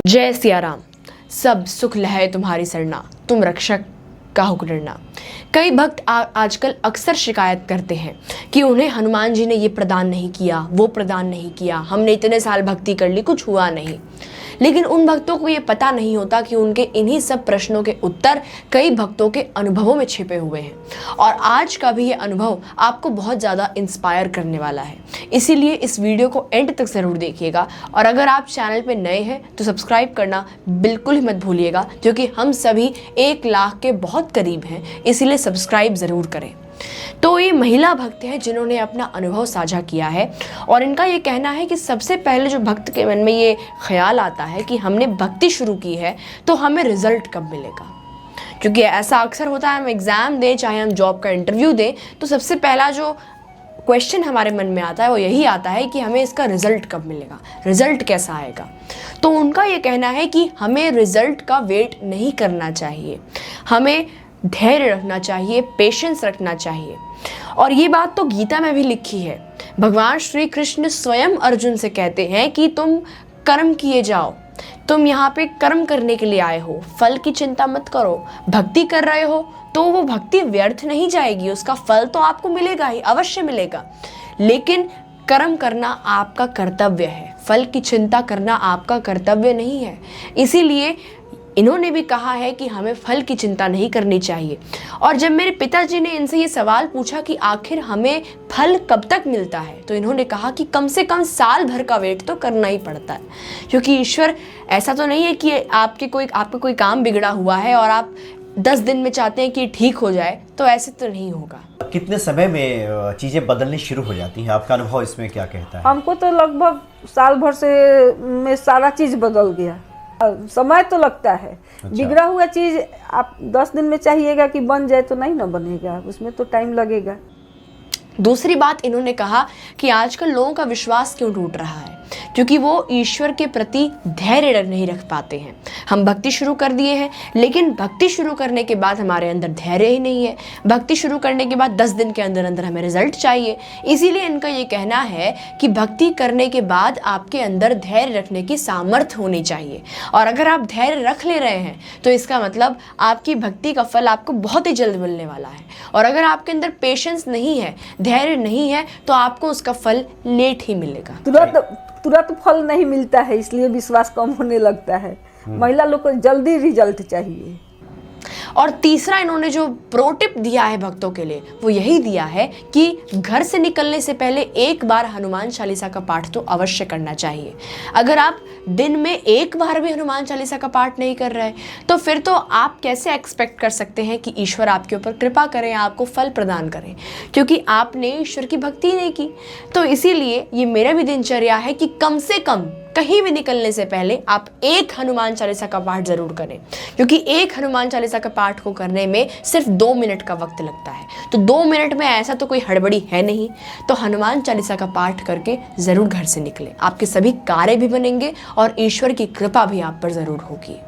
जय सिया राम। सब सुख लहे तुम्हारी सरना, तुम रक्षक का हुक्म डरना। कई भक्त आजकल अक्सर शिकायत करते हैं कि उन्हें हनुमान जी ने ये प्रदान नहीं किया, वो प्रदान नहीं किया, हमने इतने साल भक्ति कर ली, कुछ हुआ नहीं। लेकिन उन भक्तों को ये पता नहीं होता कि उनके इन्हीं सब प्रश्नों के उत्तर कई भक्तों के अनुभवों में छिपे हुए हैं। और आज का भी ये अनुभव आपको बहुत ज़्यादा इंस्पायर करने वाला है, इसीलिए इस वीडियो को एंड तक ज़रूर देखिएगा। और अगर आप चैनल पे नए हैं तो सब्सक्राइब करना बिल्कुल ही मत भूलिएगा, क्योंकि हम सभी 1 लाख के बहुत करीब हैं, इसीलिए सब्सक्राइब ज़रूर करें। तो ये महिला भक्त है जिन्होंने अपना अनुभव साझा किया है, और इनका ये कहना है कि सबसे पहले जो भक्त के मन में ये ख्याल आता है कि हमने भक्ति शुरू की है तो हमें रिजल्ट कब मिलेगा। क्योंकि ऐसा अक्सर होता है, हम एग्ज़ाम दें चाहे हम जॉब का इंटरव्यू दें, तो सबसे पहला जो क्वेश्चन हमारे मन में आता है वो यही आता है कि हमें इसका रिजल्ट कब मिलेगा, रिजल्ट कैसा आएगा। तो उनका ये कहना है कि हमें रिजल्ट का वेट नहीं करना चाहिए, हमें धैर्य रखना चाहिए, पेशेंस रखना चाहिए। और ये बात तो गीता में भी लिखी है। भगवान श्री कृष्ण स्वयं अर्जुन से कहते हैं कि तुम कर्म किए जाओ, तुम यहाँ पे कर्म करने के लिए आए हो, फल की चिंता मत करो। भक्ति कर रहे हो तो वो भक्ति व्यर्थ नहीं जाएगी, उसका फल तो आपको मिलेगा ही, अवश्य मिलेगा। लेकिन कर्म करना आपका कर्तव्य है, फल की चिंता करना आपका कर्तव्य नहीं है। इसीलिए इन्होंने भी कहा है कि हमें फल की चिंता नहीं करनी चाहिए। और जब मेरे पिताजी ने इनसे ये सवाल पूछा कि आखिर हमें फल कब तक मिलता है, तो इन्होंने कहा कि कम से कम साल भर का वेट तो करना ही पड़ता है। क्योंकि ईश्वर ऐसा तो नहीं है कि आपका कोई काम बिगड़ा हुआ है और आप 10 दिन में चाहते हैं कि ठीक हो जाए, तो ऐसे तो नहीं होगा। कितने समय में चीज़ें बदलनी शुरू हो जाती हैं? आपका अनुभव इसमें क्या कहता है? हमको तो लगभग साल भर से में सारा चीज़ बदल गया। समय तो लगता है। अच्छा। बिगड़ा हुआ चीज़ आप 10 दिन में चाहिएगा कि बन जाए, तो नहीं ना बनेगा, उसमें तो टाइम लगेगा। दूसरी बात इन्होंने कहा कि आजकल लोगों का विश्वास क्यों टूट रहा है, क्योंकि वो ईश्वर के प्रति धैर्य नहीं रख पाते हैं। हम भक्ति शुरू कर दिए हैं, लेकिन भक्ति शुरू करने के बाद हमारे अंदर धैर्य ही नहीं है। भक्ति शुरू करने के बाद 10 दिन के अंदर अंदर हमें रिजल्ट चाहिए। इसीलिए इनका ये कहना है कि भक्ति करने के बाद आपके अंदर धैर्य रखने की सामर्थ्य होनी चाहिए। और अगर आप धैर्य रख ले रहे हैं तो इसका मतलब आपकी भक्ति का फल आपको बहुत ही जल्द मिलने वाला है। और अगर आपके अंदर पेशेंस नहीं है, धैर्य नहीं है, तो आपको उसका फल लेट ही मिलेगा। तुरंत फल नहीं मिलता है, इसलिए विश्वास कम होने लगता है। महिला लोग को जल्दी रिजल्ट चाहिए। और तीसरा इन्होंने जो प्रो टिप दिया है भक्तों के लिए, वो यही दिया है कि घर से निकलने से पहले 1 बार हनुमान चालीसा का पाठ तो अवश्य करना चाहिए। अगर आप दिन में 1 बार भी हनुमान चालीसा का पाठ नहीं कर रहे, तो फिर तो आप कैसे एक्सपेक्ट कर सकते हैं कि ईश्वर आपके ऊपर कृपा करें, आपको फल प्रदान करें, क्योंकि आपने ईश्वर की भक्ति नहीं की। तो इसीलिए ये मेरा भी दिनचर्या है कि कम से कम कहीं भी निकलने से पहले आप 1 हनुमान चालीसा का पाठ जरूर करें, क्योंकि 1 हनुमान चालीसा का पाठ को करने में सिर्फ 2 मिनट का वक्त लगता है। तो 2 मिनट में ऐसा तो कोई हड़बड़ी है नहीं। तो हनुमान चालीसा का पाठ करके जरूर घर से निकलें, आपके सभी कार्य भी बनेंगे और ईश्वर की कृपा भी आप पर जरूर होगी।